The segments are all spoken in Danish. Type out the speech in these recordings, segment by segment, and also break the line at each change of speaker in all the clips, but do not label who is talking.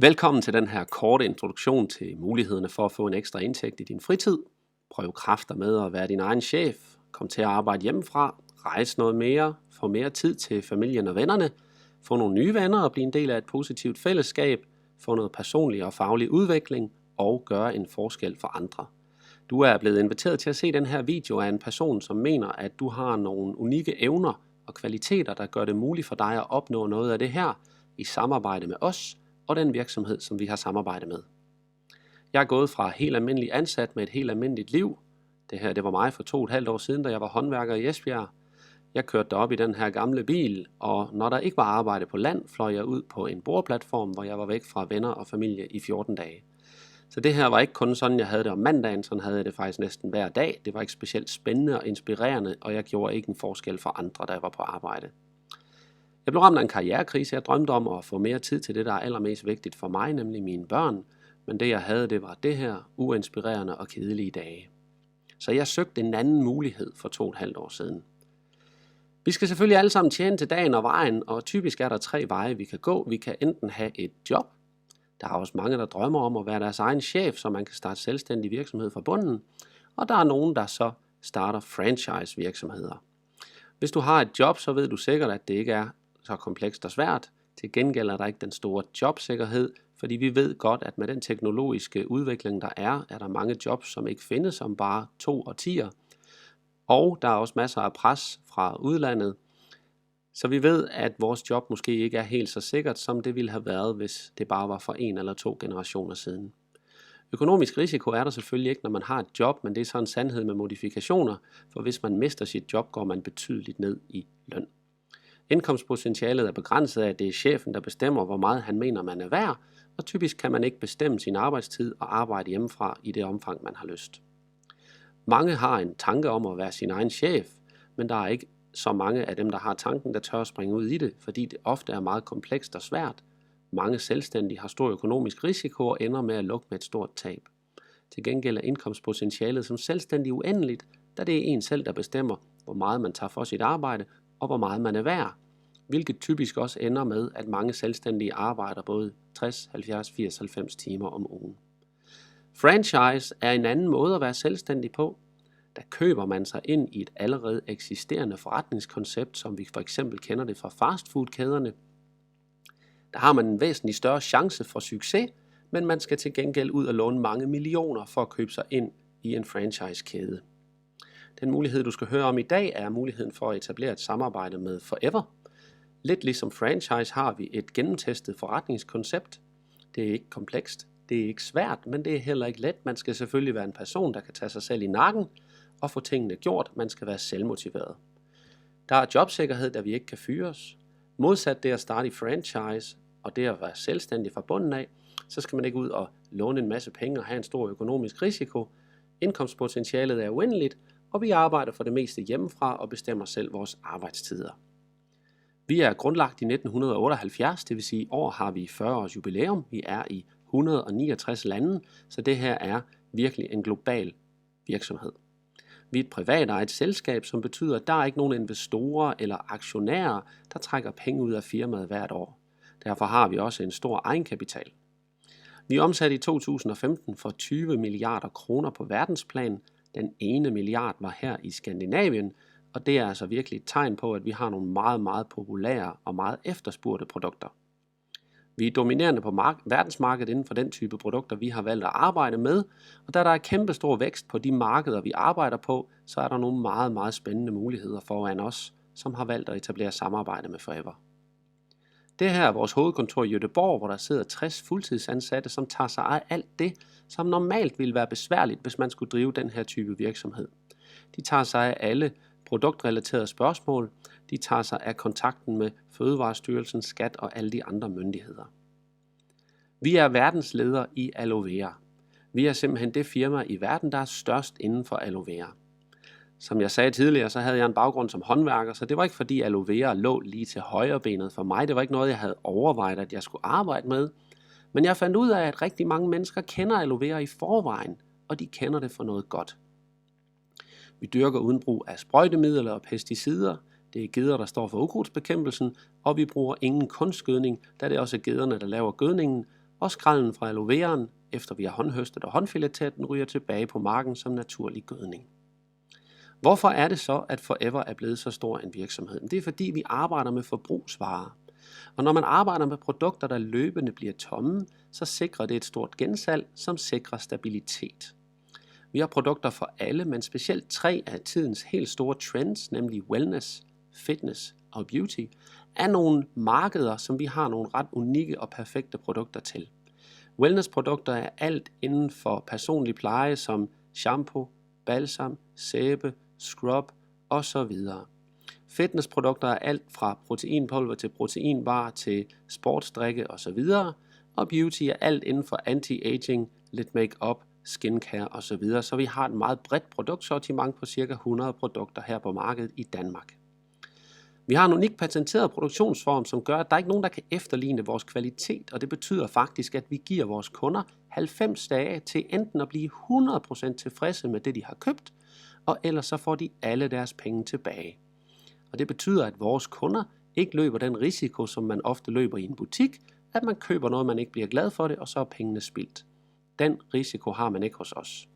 Velkommen til den her korte introduktion til mulighederne for at få en ekstra indtægt i din fritid. Prøv kræfter med at være din egen chef. Kom til at arbejde hjemmefra. Rejse noget mere. Få mere tid til familien og vennerne. Få nogle nye venner og blive en del af et positivt fællesskab. Få noget personlig og faglig udvikling og gøre en forskel for andre. Du er blevet inviteret til at se den her video af en person, som mener, at du har nogle unikke evner og kvaliteter, der gør det muligt for dig at opnå noget af det her i samarbejde med os og den virksomhed, som vi har samarbejdet med. Jeg er gået fra helt almindelig ansat med et helt almindeligt liv. Det var mig for 2,5 år siden, da jeg var håndværker i Esbjerg. Jeg kørte derop i den her gamle bil, og når der ikke var arbejde på land, fløj jeg ud på en boreplatform, hvor jeg var væk fra venner og familie i 14 dage. Så det her var ikke kun sådan, jeg havde det om mandagen, sådan havde jeg det faktisk næsten hver dag. Det var ikke specielt spændende og inspirerende, og jeg gjorde ikke en forskel for andre, da jeg var på arbejde. Jeg blev ramt af en karrierekrise. Jeg drømte om at få mere tid til det, der er allermest vigtigt for mig, nemlig mine børn. Men det jeg havde, det var det her uinspirerende og kedelige dage. Så jeg søgte en anden mulighed for 2,5 år siden. Vi skal selvfølgelig alle sammen tjene til dagen og vejen, og typisk er der 3 veje, vi kan gå. Vi kan enten have et job. Der er også mange, der drømmer om at være deres egen chef, så man kan starte selvstændig virksomhed fra bunden. Og der er nogen, der så starter franchise virksomheder. Hvis du har et job, så ved du sikkert, at det ikke er så komplekst og svært. Til gengæld er der ikke den store jobsikkerhed, fordi vi ved godt, at med den teknologiske udvikling, der er der mange jobs, som ikke findes om bare 2 årtier. Og der er også masser af pres fra udlandet. Så vi ved, at vores job måske ikke er helt så sikkert, som det ville have været, hvis det bare var for 1 eller 2 generationer siden. Økonomisk risiko er der selvfølgelig ikke, når man har et job, men det er så en sandhed med modifikationer, for hvis man mister sit job, går man betydeligt ned i løn. Indkomstpotentialet er begrænset af, at det er chefen, der bestemmer, hvor meget han mener, man er værd, og typisk kan man ikke bestemme sin arbejdstid og arbejde hjemmefra i det omfang, man har lyst. Mange har en tanke om at være sin egen chef, men der er ikke så mange af dem, der har tanken, der tør at springe ud i det, fordi det ofte er meget komplekst og svært. Mange selvstændige har stor økonomisk risiko og ender med at lukke med et stort tab. Til gengæld er indkomstpotentialet som selvstændig uendeligt, da det er en selv, der bestemmer, hvor meget man tager for sit arbejde, og hvor meget man er værd, hvilket typisk også ender med, at mange selvstændige arbejder både 60, 70, 80, 90 timer om ugen. Franchise er en anden måde at være selvstændig på. Der køber man sig ind i et allerede eksisterende forretningskoncept, som vi for eksempel kender det fra fastfoodkæderne. Der har man en væsentlig større chance for succes, men man skal til gengæld ud og låne mange millioner for at købe sig ind i en franchisekæde. Den mulighed, du skal høre om i dag, er muligheden for at etablere et samarbejde med Forever. Lidt ligesom franchise har vi et gennemtestet forretningskoncept. Det er ikke komplekst, det er ikke svært, men det er heller ikke let. Man skal selvfølgelig være en person, der kan tage sig selv i nakken og få tingene gjort. Man skal være selvmotiveret. Der er jobsikkerhed, da vi ikke kan fyres. Modsat det at starte i franchise og det at være selvstændig fra bunden af, så skal man ikke ud og låne en masse penge og have en stor økonomisk risiko. Indkomstpotentialet er uendeligt, og vi arbejder for det meste hjemmefra og bestemmer selv vores arbejdstider. Vi er grundlagt i 1978, det vil sige år har vi 40 års jubilæum. Vi er i 169 lande, så det her er virkelig en global virksomhed. Vi er et privatejet selskab, som betyder, at der er ikke nogen investorer eller aktionærer, der trækker penge ud af firmaet hvert år. Derfor har vi også en stor egenkapital. Vi omsatte i 2015 for 20 milliarder kroner på verdensplan. Den ene milliard var her i Skandinavien, og det er altså virkelig et tegn på, at vi har nogle meget, meget populære og meget efterspurgte produkter. Vi er dominerende på verdensmarkedet inden for den type produkter, vi har valgt at arbejde med, og da der er kæmpe stor vækst på de markeder, vi arbejder på, så er der nogle meget, meget spændende muligheder foran os, som har valgt at etablere samarbejde med Forever. Det her er vores hovedkontor i Göteborg, hvor der sidder 60 fuldtidsansatte, som tager sig af alt det, som normalt ville være besværligt, hvis man skulle drive den her type virksomhed. De tager sig af alle produktrelaterede spørgsmål. De tager sig af kontakten med Fødevarestyrelsen, Skat og alle de andre myndigheder. Vi er verdensledere i aloe vera. Vi er simpelthen det firma i verden, der er størst inden for aloe vera. Som jeg sagde tidligere, så havde jeg en baggrund som håndværker, så det var ikke fordi aloe vera lå lige til højre benet for mig. Det var ikke noget, jeg havde overvejet, at jeg skulle arbejde med. Men jeg fandt ud af, at rigtig mange mennesker kender aloe vera i forvejen, og de kender det for noget godt. Vi dyrker uden brug af sprøjtemidler og pesticider. Det er geder, der står for ukrudtsbekæmpelsen, og vi bruger ingen kunstgødning, da det også er gederne, der laver gødningen, og skralden fra aloe veraen, efter vi har håndhøstet og håndfileteret den, ryger tilbage på marken som naturlig gødning. Hvorfor er det så, at Forever er blevet så stor en virksomhed? Det er fordi, vi arbejder med forbrugsvarer. Og når man arbejder med produkter, der løbende bliver tomme, så sikrer det et stort gensalg, som sikrer stabilitet. Vi har produkter for alle, men specielt 3 af tidens helt store trends, nemlig wellness, fitness og beauty, er nogle markeder, som vi har nogle ret unikke og perfekte produkter til. Wellnessprodukter er alt inden for personlig pleje som shampoo, balsam, sæbe, scrub osv. Fitnessprodukter er alt fra proteinpulver til proteinbar til sportsdrikke osv. Og beauty er alt inden for anti-aging, lidt make-up, skincare osv. Så vi har et meget bredt produktsortiment på ca. 100 produkter her på markedet i Danmark. Vi har en unik patenteret produktionsform, som gør, at der ikke er nogen, der kan efterligne vores kvalitet, og det betyder faktisk, at vi giver vores kunder 90 dage til enten at blive 100% tilfredse med det, de har købt, og ellers så får de alle deres penge tilbage. Og det betyder, at vores kunder ikke løber den risiko, som man ofte løber i en butik, at man køber noget, man ikke bliver glad for det, og så er pengene spildt. Den risiko har man ikke hos os.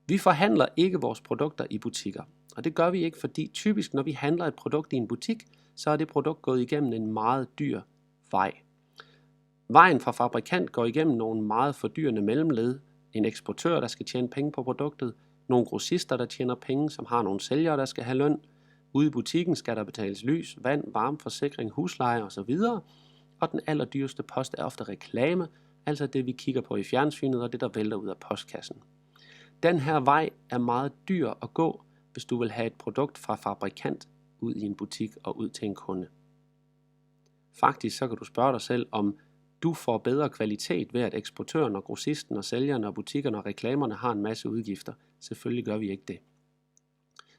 Vi forhandler ikke vores produkter i butikker, og det gør vi ikke, fordi typisk når vi handler et produkt i en butik, så er det produkt gået igennem en meget dyr vej. Vejen fra fabrikant går igennem nogle meget fordyrende mellemled, en eksportør, der skal tjene penge på produktet, nogle grossister, der tjener penge, som har nogle sælgere, der skal have løn. Ude i butikken skal der betales lys, vand, varme, forsikring, husleje osv. Og den allerdyreste post er ofte reklame, altså det vi kigger på i fjernsynet og det der vælter ud af postkassen. Den her vej er meget dyr at gå, hvis du vil have et produkt fra fabrikant ud i en butik og ud til en kunde. Faktisk så kan du spørge dig selv, om du får bedre kvalitet ved, at eksportøren og grossisten og sælgerne og butikkerne og reklamerne har en masse udgifter. Selvfølgelig gør vi ikke det.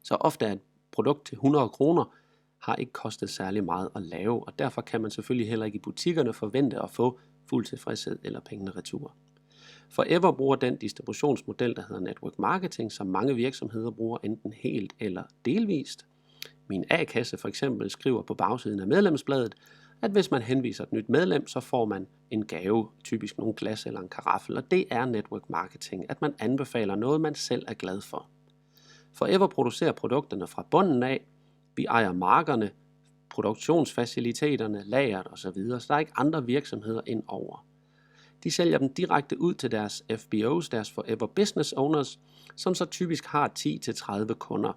Så ofte er et produkt til 100 kroner har ikke kostet særlig meget at lave, og derfor kan man selvfølgelig heller ikke i butikkerne forvente at få fuld tilfredshed eller pengene retur. Forever bruger den distributionsmodel, der hedder network marketing, som mange virksomheder bruger enten helt eller delvist. Min A-kasse for eksempel skriver på bagsiden af medlemsbladet, at hvis man henviser et nyt medlem, så får man en gave, typisk nogle glas eller en karaffel, og det er network marketing, at man anbefaler noget, man selv er glad for. Forever producerer produkterne fra bunden af, vi ejer markerne, produktionsfaciliteterne, lageret osv., så der er ikke andre virksomheder ind over. De sælger dem direkte ud til deres FBOs, deres Forever Business Owners, som så typisk har 10-30 kunder.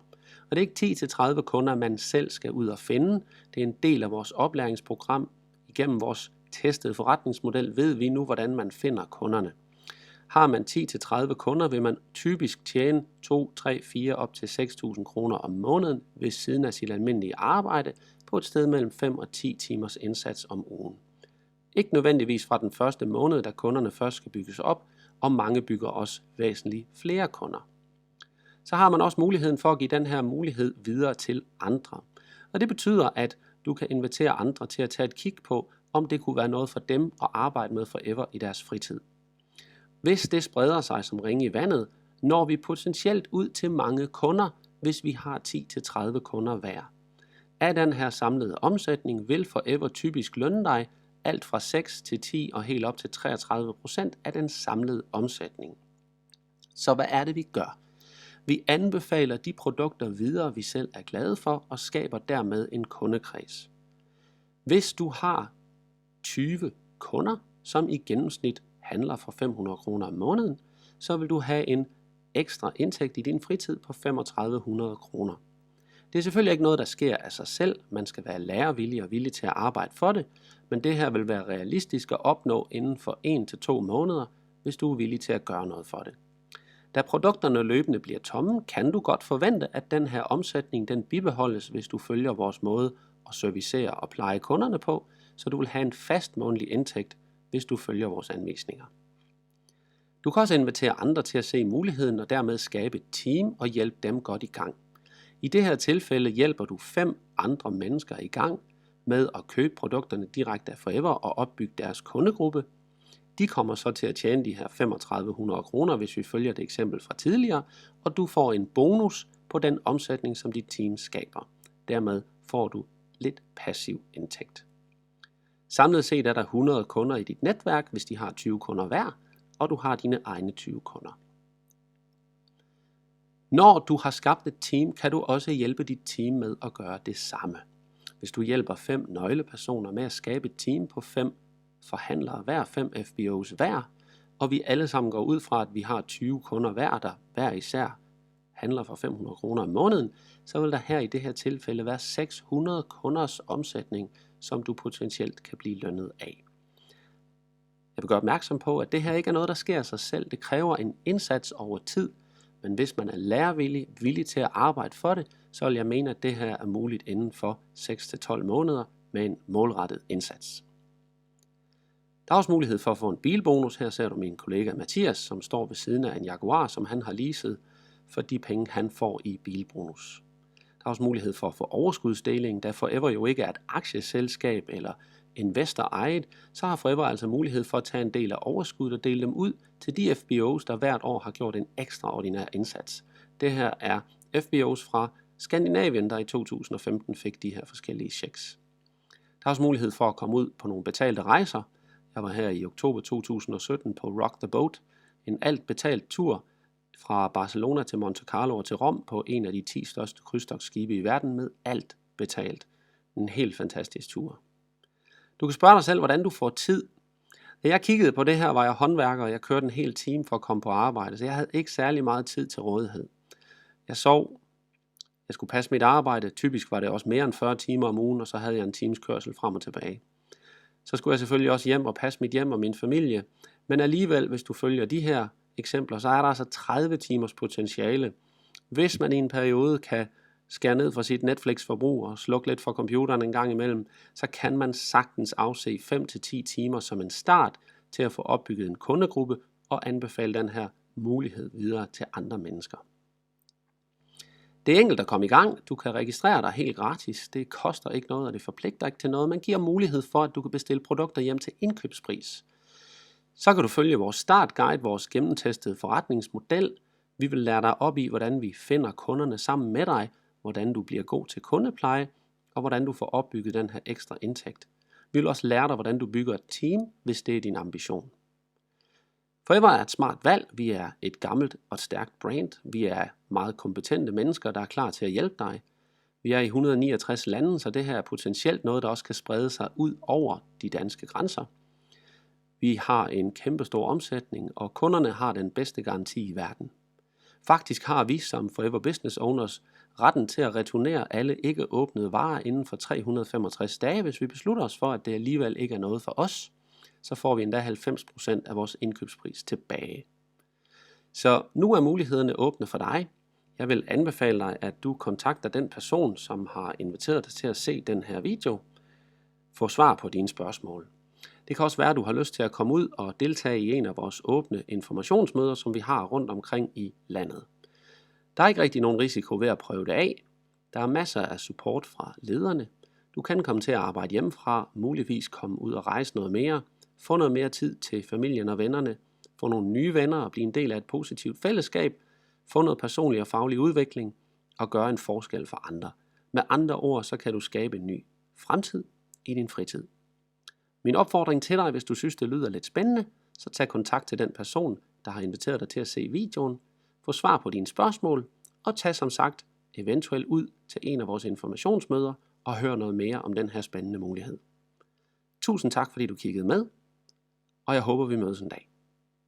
Og det er ikke 10-30 kunder, man selv skal ud og finde. Det er en del af vores oplæringsprogram. Igennem vores testede forretningsmodel ved vi nu, hvordan man finder kunderne. Har man 10-30 kunder, vil man typisk tjene 2, 3, 4 op til 6.000 kroner om måneden ved siden af sit almindelige arbejde på et sted mellem 5 og 10 timers indsats om ugen. Ikke nødvendigvis fra den første måned, da kunderne først skal bygges op, og mange bygger også væsentligt flere kunder. Så har man også muligheden for at give den her mulighed videre til andre. Og det betyder, at du kan invitere andre til at tage et kig på, om det kunne være noget for dem at arbejde med Forever i deres fritid. Hvis det spreder sig som ringe i vandet, når vi potentielt ud til mange kunder, hvis vi har 10-30 kunder hver. Af den her samlede omsætning vil Forever typisk lønne dig alt fra 6 til 10 og helt op til 33% af den samlede omsætning. Så hvad er det, vi gør? Vi anbefaler de produkter videre, vi selv er glade for, og skaber dermed en kundekreds. Hvis du har 20 kunder, som i gennemsnit handler for 500 kroner om måneden, så vil du have en ekstra indtægt i din fritid på 3500 kroner. Det er selvfølgelig ikke noget, der sker af sig selv. Man skal være lærervillig og villig til at arbejde for det, men det her vil være realistisk at opnå inden for 1 til 2 måneder, hvis du er villig til at gøre noget for det. Da produkterne løbende bliver tomme, kan du godt forvente, at den her omsætning den bibeholdes, hvis du følger vores måde at servicere og pleje kunderne på, så du vil have en fast månedlig indtægt, hvis du følger vores anvisninger. Du kan også invitere andre til at se muligheden og dermed skabe et team og hjælpe dem godt i gang. I det her tilfælde hjælper du 5 andre mennesker i gang med at købe produkterne direkte af Forever og opbygge deres kundegruppe. De kommer så til at tjene de her 3500 kroner, hvis vi følger det eksempel fra tidligere, og du får en bonus på den omsætning, som dit team skaber. Dermed får du lidt passiv indtægt. Samlet set er der 100 kunder i dit netværk, hvis de har 20 kunder hver, og du har dine egne 20 kunder. Når du har skabt et team, kan du også hjælpe dit team med at gøre det samme. Hvis du hjælper 5 nøglepersoner med at skabe et team på 5 forhandlere hver, 5 FBO's hver, og vi alle sammen går ud fra, at vi har 20 kunder hver, der hver især handler for 500 kroner om måneden, så vil der her i det her tilfælde være 600 kunders omsætning, som du potentielt kan blive lønnet af. Jeg vil gøre opmærksom på, at det her ikke er noget, der sker af sig selv. Det kræver en indsats over tid, men hvis man er villig til at arbejde for det, så vil jeg mene, at det her er muligt inden for 6-12 måneder med en målrettet indsats. Der er også mulighed for at få en bilbonus. Her ser du min kollega Mathias, som står ved siden af en Jaguar, som han har leaset for de penge, han får i bilbonus. Der er også mulighed for at få overskudsdeling, da Forever jo ikke er et aktieselskab eller investor ejet, så har Forever altså mulighed for at tage en del af overskuddet og dele dem ud til de FBO's, der hvert år har gjort en ekstraordinær indsats. Det her er FBO's fra Skandinavien, der i 2015 fik de her forskellige checks. Der er også mulighed for at komme ud på nogle betalte rejser. Jeg var her i oktober 2017 på Rock the Boat, en alt betalt tur fra Barcelona til Monte Carlo og til Rom på en af de 10 største krydstogtskibe i verden med alt betalt. En helt fantastisk tur. Du kan spørge dig selv, hvordan du får tid. Da jeg kiggede på det her, var jeg håndværker, og jeg kørte en hel time for at komme på arbejde, så jeg havde ikke særlig meget tid til rådighed. Jeg sov, jeg skulle passe mit arbejde, typisk var det også mere end 40 timer om ugen, og så havde jeg en times kørsel frem og tilbage. Så skulle jeg selvfølgelig også hjem og passe mit hjem og min familie, men alligevel, hvis du følger de her eksempler, så er der altså 30 timers potentiale. Hvis man i en periode kan skære ned for sit Netflix-forbrug og slukke lidt for computeren en gang imellem, så kan man sagtens afse 5-10 timer som en start til at få opbygget en kundegruppe og anbefale den her mulighed videre til andre mennesker. Det er enkelt at komme i gang. Du kan registrere dig helt gratis. Det koster ikke noget, og det forpligter ikke til noget. Man giver mulighed for, at du kan bestille produkter hjem til indkøbspris. Så kan du følge vores startguide, vores gennemtestede forretningsmodel. Vi vil lære dig op i, hvordan vi finder kunderne sammen med dig, hvordan du bliver god til kundepleje, og hvordan du får opbygget den her ekstra indtægt. Vi vil også lære dig, hvordan du bygger et team, hvis det er din ambition. Forever er et smart valg. Vi er et gammelt og stærkt brand. Vi er meget kompetente mennesker, der er klar til at hjælpe dig. Vi er i 169 lande, så det her er potentielt noget, der også kan sprede sig ud over de danske grænser. Vi har en kæmpestor omsætning, og kunderne har den bedste garanti i verden. Faktisk har vi som Forever Business Owners retten til at returnere alle ikke åbnede varer inden for 365 dage, hvis vi beslutter os for, at det alligevel ikke er noget for os. Så får vi endda 90% af vores indkøbspris tilbage. Så nu er mulighederne åbne for dig. Jeg vil anbefale dig, at du kontakter den person, som har inviteret dig til at se den her video. Få svar på dine spørgsmål. Det kan også være, at du har lyst til at komme ud og deltage i en af vores åbne informationsmøder, som vi har rundt omkring i landet. Der er ikke rigtig nogen risiko ved at prøve det af. Der er masser af support fra lederne. Du kan komme til at arbejde hjemmefra, muligvis komme ud og rejse noget mere, få noget mere tid til familien og vennerne, få nogle nye venner og blive en del af et positivt fællesskab, få noget personlig og faglig udvikling og gøre en forskel for andre. Med andre ord, så kan du skabe en ny fremtid i din fritid. Min opfordring til dig, hvis du synes, det lyder lidt spændende, så tag kontakt til den person, der har inviteret dig til at se videoen, få svar på dine spørgsmål, og tag som sagt eventuelt ud til en af vores informationsmøder og hør noget mere om den her spændende mulighed. Tusind tak, fordi du kiggede med, og jeg håber, vi mødes en dag.